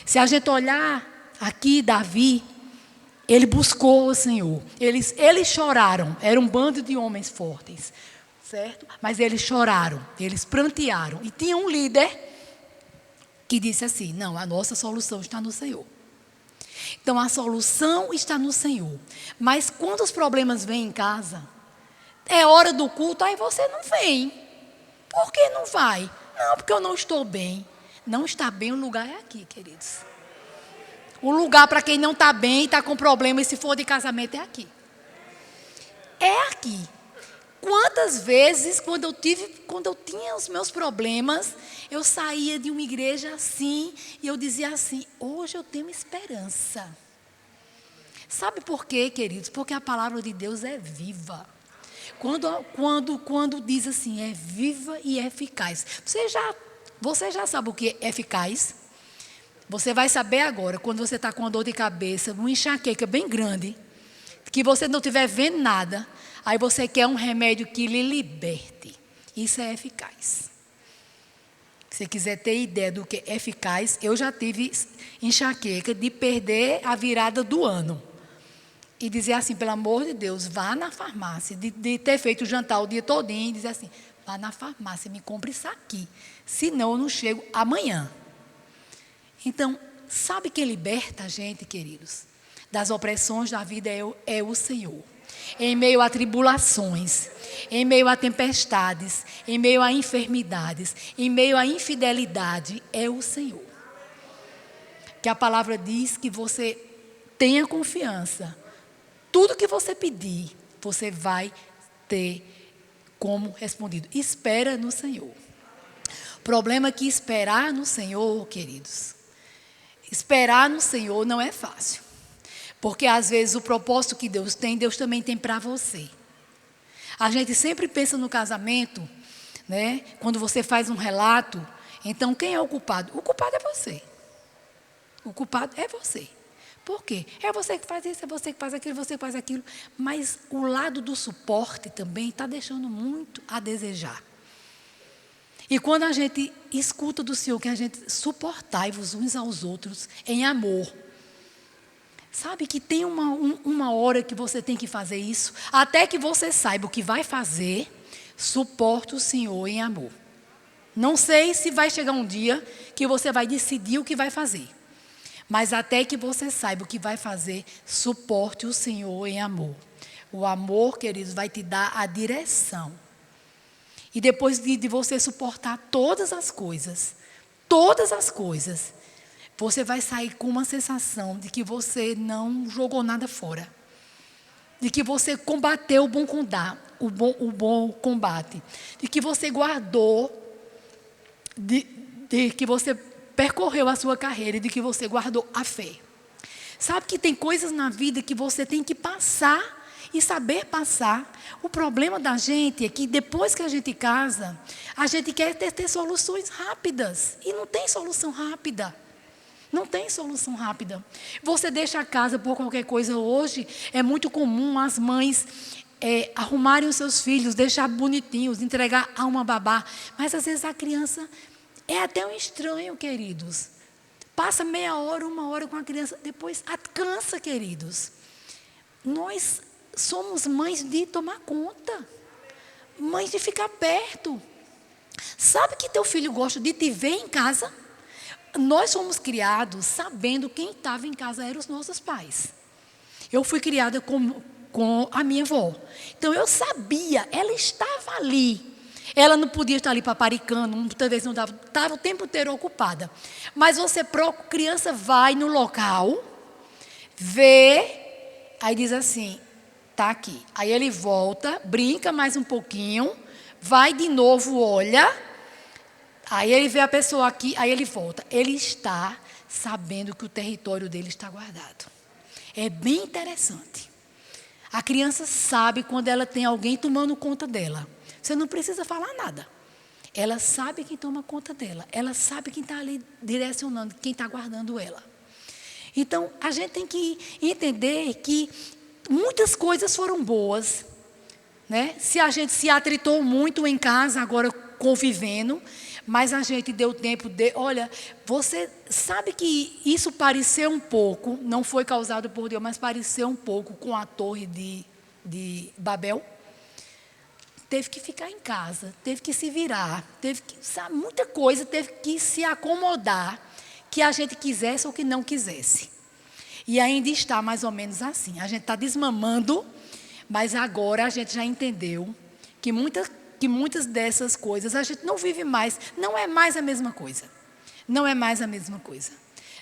Speaker 1: Se a gente olhar aqui, Davi, ele buscou o Senhor. Eles choraram, era um bando de homens fortes, certo? Mas eles choraram, eles prantearam. E tinha um líder que disse assim, não, a nossa solução está no Senhor. Então, a solução está no Senhor. Mas quando os problemas vêm em casa, é hora do culto, aí você não vem. Por que não vai? Não, porque eu não estou bem. Não está bem, o lugar é aqui, queridos. O lugar para quem não está bem, está com problema, e se for de casamento, é aqui. É aqui. Quantas vezes, quando eu tinha os meus problemas, eu saía de uma igreja assim, e eu dizia assim, hoje eu tenho esperança. Sabe por quê, queridos? Porque a palavra de Deus é viva. Quando diz assim, é viva e eficaz. Você já sabe o que é eficaz? Você vai saber agora, quando você está com uma dor de cabeça, uma enxaqueca bem grande, que você não estiver vendo nada, aí você quer um remédio que lhe liberte. Isso é eficaz. Se você quiser ter ideia do que é eficaz, eu já tive enxaqueca de perder a virada do ano. E dizer assim, pelo amor de Deus, vá na farmácia, de ter feito o jantar o dia todinho, e dizer assim, vá na farmácia, me compre isso aqui, senão eu não chego amanhã. Então, sabe quem liberta a gente, queridos, das opressões da vida é o Senhor. Em meio a tribulações, em meio a tempestades, em meio a enfermidades, em meio a infidelidade, é o Senhor. Que a palavra diz que você tenha confiança. Tudo que você pedir, você vai ter como respondido. Espera no Senhor. O problema é que esperar no Senhor, queridos, esperar no Senhor não é fácil. Porque às vezes o propósito que Deus também tem para você. A gente sempre pensa no casamento, né? Quando você faz um relato, então quem é o culpado? O culpado é você. O culpado é você. Por quê? É você que faz isso, é você que faz aquilo, você que faz aquilo. Mas o lado do suporte também está deixando muito a desejar. E quando a gente escuta do Senhor que a gente suportai-vos uns aos outros em amor. Sabe que tem uma hora que você tem que fazer isso, até que você saiba o que vai fazer, suporta o Senhor em amor. Não sei se vai chegar um dia que você vai decidir o que vai fazer. Mas até que você saiba o que vai fazer, suporte o Senhor em amor. O amor, queridos, vai te dar a direção. E depois de você suportar todas as coisas, você vai sair com uma sensação de que você não jogou nada fora. De que você combateu o bom combate. De que você guardou, de que você percorreu a sua carreira e de que você guardou a fé. Sabe que tem coisas na vida que você tem que passar e saber passar. O problema da gente é que depois que a gente casa, a gente quer ter soluções rápidas. E não tem solução rápida. Não tem solução rápida. Você deixa a casa por qualquer coisa hoje. É muito comum as mães arrumarem os seus filhos, deixar bonitinhos, entregar a uma babá. Mas às vezes a criança é até um estranho, queridos. Passa meia hora, 1 hora com a criança, depois cansa, queridos. Nós somos mães de tomar conta, mães de ficar perto. Sabe que teu filho gosta de te ver em casa? Nós fomos criados sabendo quem estava em casa eram os nossos pais. Eu fui criada com a minha avó. Então eu sabia, ela estava ali. Ela não podia estar ali paparicando, muitas vezes não dava, estava o tempo inteiro ocupada. Mas criança vai no local, vê, aí diz assim, está aqui. Aí ele volta, brinca mais um pouquinho, vai de novo, olha, aí ele vê a pessoa aqui, aí ele volta. Ele está sabendo que o território dele está guardado. É bem interessante. A criança sabe quando ela tem alguém tomando conta dela. Você não precisa falar nada. Ela sabe quem toma conta dela. Ela sabe quem está ali direcionando, quem está guardando ela. Então, a gente tem que entender que muitas coisas foram boas, né? Se a gente se atritou muito em casa, agora convivendo, mas a gente deu tempo de... Olha, você sabe que isso pareceu um pouco, não foi causado por Deus, mas pareceu um pouco com a torre de Babel. Teve que ficar em casa, teve que se virar, sabe, muita coisa teve que se acomodar, que a gente quisesse ou que não quisesse. E ainda está mais ou menos assim. A gente está desmamando, mas agora a gente já entendeu que muitas dessas coisas a gente não vive mais, não é mais a mesma coisa. Não é mais a mesma coisa.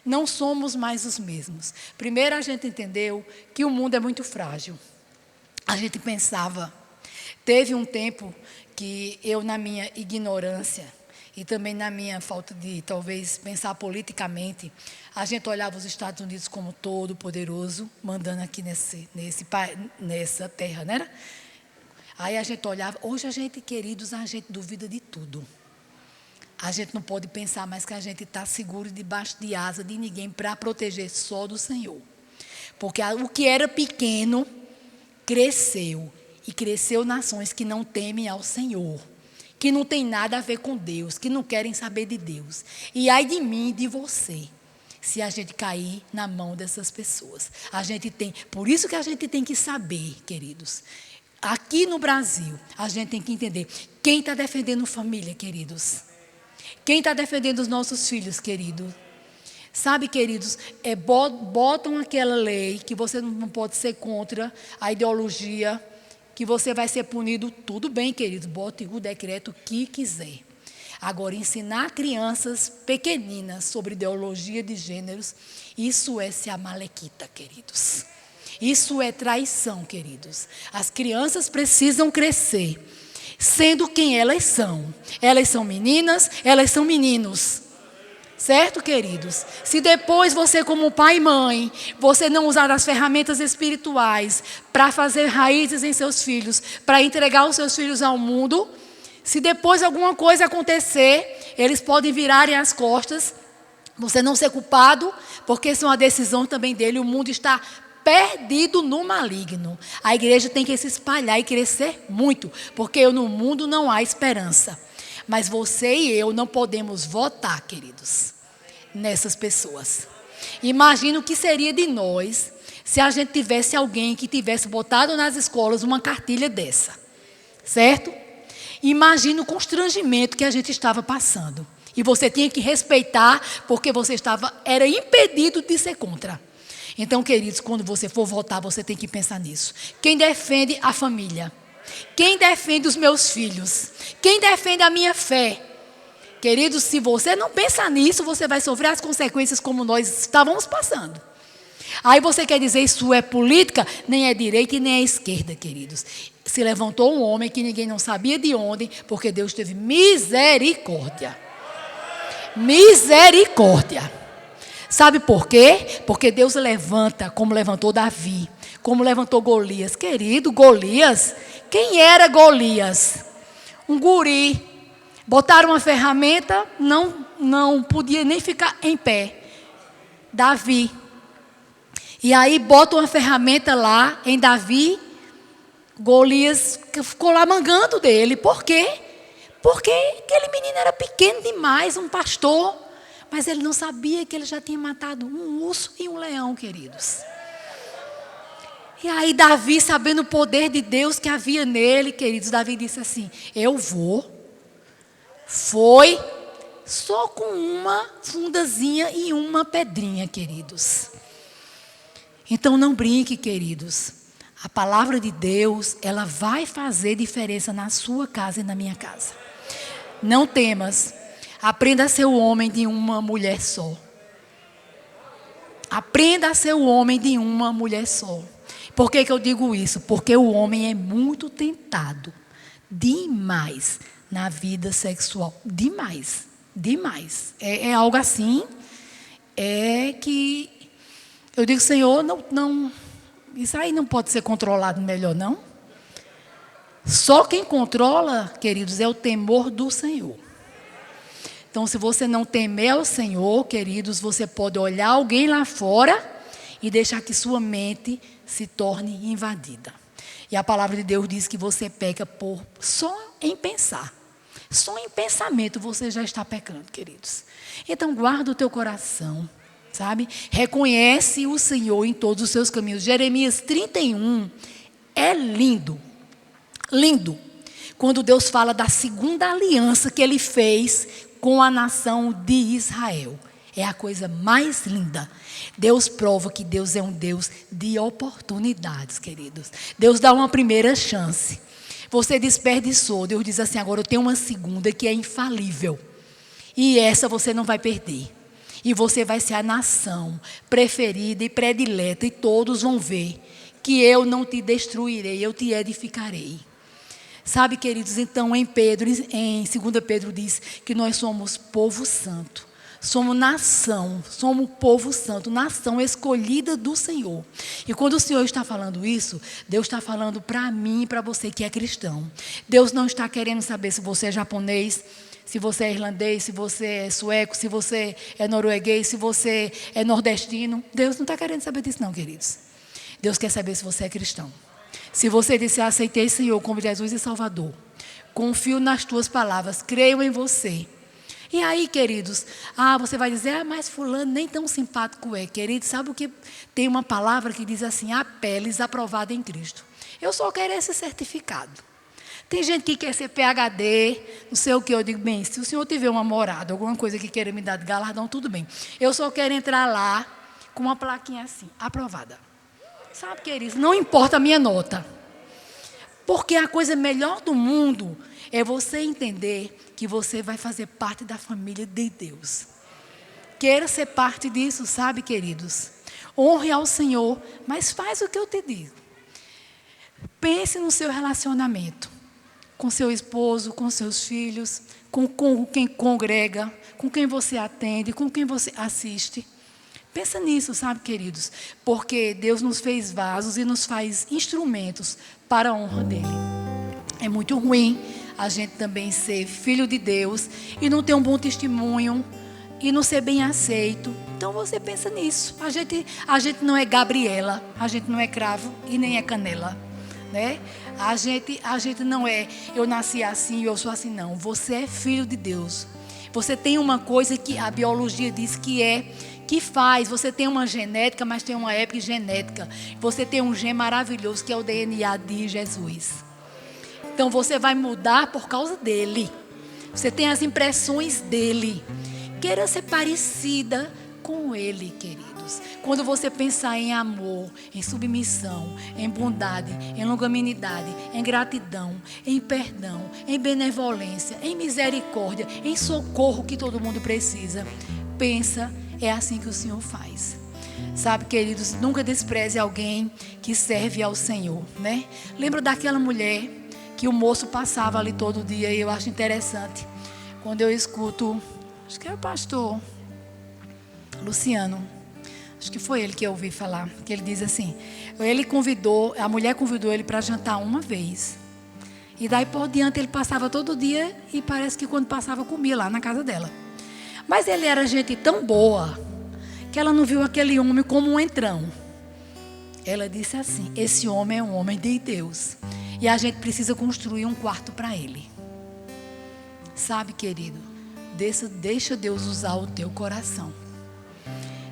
Speaker 1: Não somos mais os mesmos. Primeiro a gente entendeu que o mundo é muito frágil. A gente pensava... Teve um tempo que eu, na minha ignorância e também na minha falta de, talvez, pensar politicamente, a gente olhava os Estados Unidos como todo poderoso, mandando aqui nessa terra, né? Aí a gente olhava, hoje a gente, queridos, a gente duvida de tudo. A gente não pode pensar mais que a gente está seguro debaixo de asa de ninguém para proteger só do Senhor. Porque o que era pequeno cresceu. E cresceu nações que não temem ao Senhor, que não tem nada a ver com Deus, que não querem saber de Deus. E ai de mim e de você, se a gente cair na mão dessas pessoas. Por isso que a gente tem que saber, queridos, aqui no Brasil, a gente tem que entender quem está defendendo família, queridos. Quem está defendendo os nossos filhos, queridos. Sabe, queridos, botam aquela lei que você não pode ser contra a ideologia, que você vai ser punido, tudo bem, queridos, bote o decreto que quiser. Agora, ensinar crianças pequeninas sobre ideologia de gêneros, isso é ser amalequita, queridos. Isso é traição, queridos. As crianças precisam crescer, sendo quem elas são. Elas são meninas, elas são meninos. Certo, queridos? Se depois você, como pai e mãe, você não usar as ferramentas espirituais para fazer raízes em seus filhos, para entregar os seus filhos ao mundo, se depois alguma coisa acontecer, eles podem virarem as costas, você não ser culpado, porque isso é uma decisão também dele, o mundo está perdido no maligno. A igreja tem que se espalhar e crescer muito, porque no mundo não há esperança. Mas você e eu não podemos votar, queridos, nessas pessoas. Imagina o que seria de nós se a gente tivesse alguém que tivesse botado nas escolas uma cartilha dessa. Certo? Imagina o constrangimento que a gente estava passando. E você tinha que respeitar, porque você era impedido de ser contra. Então, queridos, quando você for votar, você tem que pensar nisso. Quem defende a família? Quem defende os meus filhos? Quem defende a minha fé? Queridos, se você não pensar nisso, você vai sofrer as consequências como nós estávamos passando. Aí você quer dizer, isso é política? Nem é direita e nem é esquerda, queridos. Se levantou um homem que ninguém não sabia de onde, porque Deus teve misericórdia. Misericórdia. Sabe por quê? Porque Deus levanta, como levantou Davi, como levantou Golias. Querido, Golias, quem era Golias? Um guri. Botaram uma ferramenta, não podia nem ficar em pé. Davi. E aí botam uma ferramenta lá em Davi. Golias ficou lá mangando dele. Por quê? Porque aquele menino era pequeno demais, um pastor. Mas ele não sabia que ele já tinha matado um urso e um leão, queridos. E aí Davi, sabendo o poder de Deus que havia nele, queridos, Davi disse assim: eu vou. Foi só com uma fundazinha e uma pedrinha, queridos. Então não brinque, queridos. A palavra de Deus, ela vai fazer diferença na sua casa e na minha casa. Não temas. Aprenda a ser o homem de uma mulher só. Aprenda a ser o homem de uma mulher só. Por que eu digo isso? Porque o homem é muito tentado. Demais na vida sexual. Demais. Demais. É algo assim. É que eu digo, Senhor, não, isso aí não pode ser controlado melhor, não. Só quem controla, queridos, é o temor do Senhor. Então, se você não temer ao Senhor, queridos, você pode olhar alguém lá fora e deixar que sua mente se torne invadida. E a palavra de Deus diz que você peca só em pensar. Só em pensamento você já está pecando, queridos. Então, guarda o teu coração, sabe? Reconhece o Senhor em todos os seus caminhos. Jeremias 31 é lindo. Lindo. Quando Deus fala da segunda aliança que Ele fez com a nação de Israel. É a coisa mais linda. Deus prova que Deus é um Deus de oportunidades, queridos. Deus dá uma primeira chance. Você desperdiçou. Deus diz assim, agora eu tenho uma segunda que é infalível. E essa você não vai perder. E você vai ser a nação preferida e predileta. E todos vão ver que eu não te destruirei, eu te edificarei. Sabe, queridos, então em 2 Pedro diz que nós somos povo santo. Somos nação, somos povo santo, nação escolhida do Senhor. E quando o Senhor está falando isso, Deus está falando para mim e para você que é cristão. Deus não está querendo saber se você é japonês, se você é irlandês, se você é sueco, se você é norueguês, se você é nordestino. Deus não está querendo saber disso não, queridos. Deus quer saber se você é cristão. Se você disser, aceitei Senhor como Jesus e Salvador, confio nas tuas palavras, creio em você. E aí, queridos, você vai dizer, mas fulano nem tão simpático é. Querido, sabe o que? Tem uma palavra que diz assim, apeles aprovada em Cristo. Eu só quero esse certificado. Tem gente que quer ser PhD, não sei o que, eu digo, bem, se o senhor tiver uma morada, alguma coisa que queira me dar de galardão, tudo bem. Eu só quero entrar lá com uma plaquinha assim, aprovada. Sabe, queridos, não importa a minha nota. Porque a coisa melhor do mundo é você entender que você vai fazer parte da família de Deus. Queira ser parte disso, sabe, queridos? Honre ao Senhor, mas faz o que eu te digo. Pense no seu relacionamento. Com seu esposo, com seus filhos, com quem congrega, com quem você atende, com quem você assiste. Pensa nisso, sabe, queridos? Porque Deus nos fez vasos e nos faz instrumentos para a honra dEle. É muito ruim a gente também ser filho de Deus e não ter um bom testemunho e não ser bem aceito. Então você pensa nisso. A gente não é Gabriela, a gente não é cravo e nem é canela, né? A gente não é, eu nasci assim e eu sou assim, não. Você é filho de Deus. Você tem uma coisa que a biologia diz que faz, você tem uma genética, mas tem uma epigenética. Você tem um gene maravilhoso que é o DNA de Jesus. Então você vai mudar por causa dele. Você tem as impressões dele. Queira ser parecida com ele, queridos. Quando você pensar em amor, em submissão, em bondade, em longanimidade, em gratidão, em perdão, em benevolência, em misericórdia, em socorro que todo mundo precisa, pensa, é assim que o Senhor faz. Sabe, queridos, nunca despreze alguém que serve ao Senhor, né? Lembra daquela mulher que o moço passava ali todo dia, e eu acho interessante quando eu escuto, acho que é o pastor Luciano, acho que foi ele que eu ouvi falar, que ele diz assim, a mulher convidou ele para jantar uma vez, e daí por diante ele passava todo dia, e parece que quando passava comia lá na casa dela. Mas ele era gente tão boa, que ela não viu aquele homem como um entrão. Ela disse assim, esse homem é um homem de Deus. E a gente precisa construir um quarto para ele. Sabe, querido, deixa Deus usar o teu coração.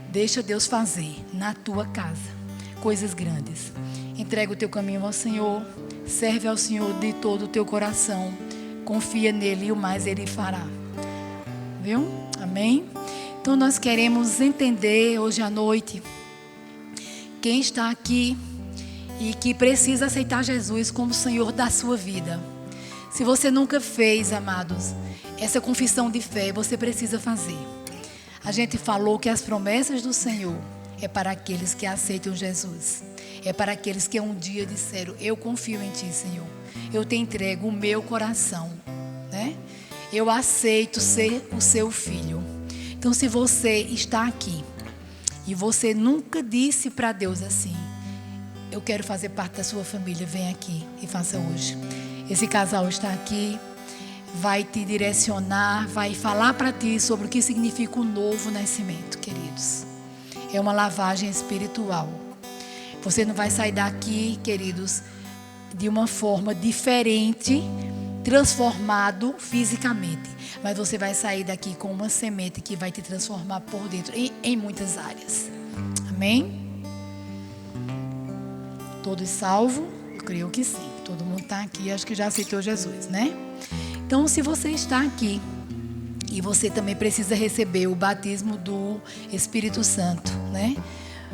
Speaker 1: Deixa Deus fazer na tua casa coisas grandes. Entrega o teu caminho ao Senhor. Serve ao Senhor de todo o teu coração. Confia nele e o mais ele fará. Viu? Amém? Então nós queremos entender hoje à noite quem está aqui e que precisa aceitar Jesus como Senhor da sua vida. Se você nunca fez, amados, essa confissão de fé, você precisa fazer. A gente falou que as promessas do Senhor é para aqueles que aceitam Jesus. É para aqueles que um dia disseram: eu confio em Ti, Senhor. Eu te entrego o meu coração, né? Eu aceito ser o seu filho. Então, se você está aqui e você nunca disse para Deus assim: eu quero fazer parte da sua família, vem aqui e faça hoje. Esse casal está aqui, vai te direcionar, vai falar para ti sobre o que significa o novo nascimento, queridos. É uma lavagem espiritual. Você não vai sair daqui, queridos, de uma forma diferente, transformado fisicamente. Mas você vai sair daqui com uma semente que vai te transformar por dentro em muitas áreas. Amém? Todos salvos? Eu creio que sim. Todo mundo está aqui, acho que já aceitou Jesus, né? Então, se você está aqui e você também precisa receber o batismo do Espírito Santo, né?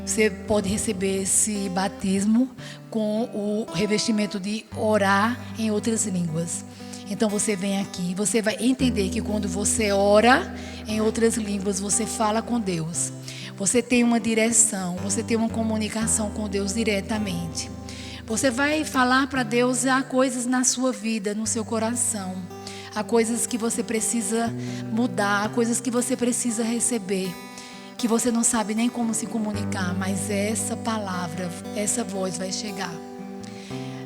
Speaker 1: Você pode receber esse batismo com o revestimento de orar em outras línguas. Então você vem aqui, você vai entender que quando você ora em outras línguas, você fala com Deus. Você tem uma direção, você tem uma comunicação com Deus diretamente. Você vai falar para Deus, há coisas na sua vida, no seu coração. Há coisas que você precisa mudar, há coisas que você precisa receber, que você não sabe nem como se comunicar, mas essa palavra, essa voz vai chegar.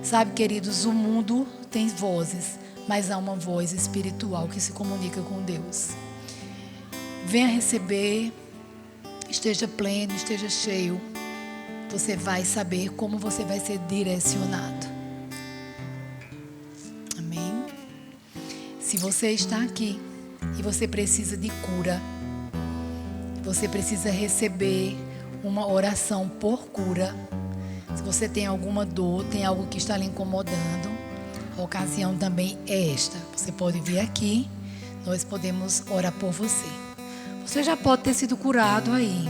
Speaker 1: Sabe, queridos, o mundo tem vozes, mas há uma voz espiritual que se comunica com Deus. Venha receber, esteja pleno, esteja cheio. Você vai saber como você vai ser direcionado. Amém? Se você está aqui e você precisa de cura, você precisa receber uma oração por cura. Se você tem alguma dor, tem algo que está lhe incomodando, a ocasião também é esta. Você pode vir aqui, nós podemos orar por você. Você já pode ter sido curado aí,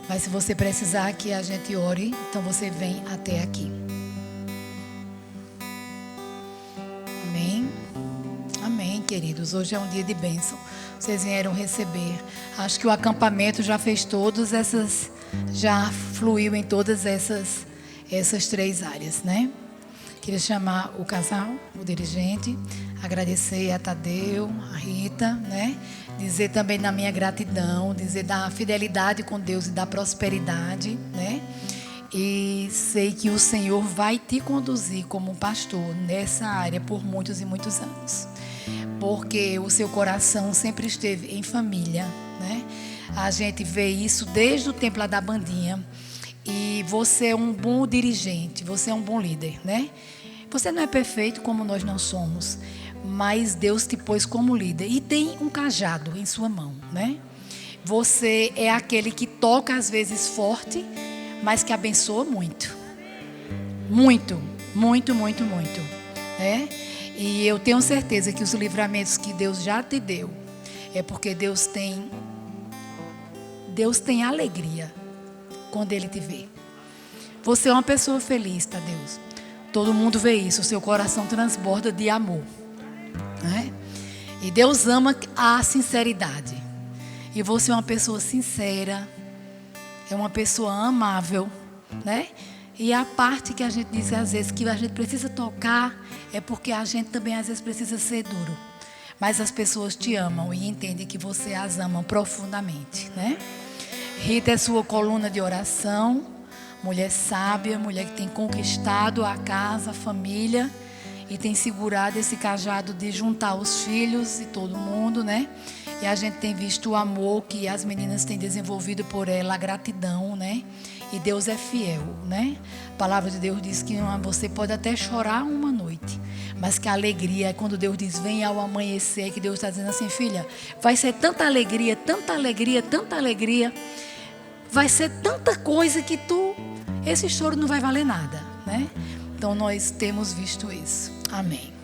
Speaker 1: mas se você precisar que a gente ore, então você vem até aqui. Amém? Amém, queridos. Hoje é um dia de bênção. Vocês vieram receber. Acho que o acampamento já fez todas essas, já fluiu em todas essas três áreas, né? Queria chamar o casal, o dirigente, agradecer a Tadeu, a Rita, né? Dizer também da minha gratidão, dizer da fidelidade com Deus e da prosperidade, né? E sei que o Senhor vai te conduzir como pastor nessa área por muitos e muitos anos. Porque o seu coração sempre esteve em família, né? A gente vê isso desde o tempo lá da bandinha. E você é um bom dirigente, você é um bom líder, né? Você não é perfeito como nós não somos, mas Deus te pôs como líder e tem um cajado em sua mão, né? Você é aquele que toca às vezes forte, mas que abençoa muito. Muito, muito, muito, muito, né? E eu tenho certeza que os livramentos que Deus já te deu é porque Deus tem alegria quando Ele te vê. Você é uma pessoa feliz, tá, Deus? Todo mundo vê isso, o seu coração transborda de amor, né? E Deus ama a sinceridade. E você é uma pessoa sincera, é uma pessoa amável, né? E a parte que a gente diz às vezes que a gente precisa tocar é porque a gente também às vezes precisa ser duro. Mas as pessoas te amam e entendem que você as ama profundamente, né? Rita é sua coluna de oração, mulher sábia, mulher que tem conquistado a casa, a família e tem segurado esse cajado de juntar os filhos e todo mundo, né? E a gente tem visto o amor que as meninas têm desenvolvido por ela, a gratidão, né? E Deus é fiel, né? A palavra de Deus diz que você pode até chorar uma noite, mas que a alegria é quando Deus diz, vem ao amanhecer, que Deus está dizendo assim, filha, vai ser tanta alegria, tanta alegria, tanta alegria, vai ser tanta coisa que esse choro não vai valer nada, né? Então nós temos visto isso. Amém.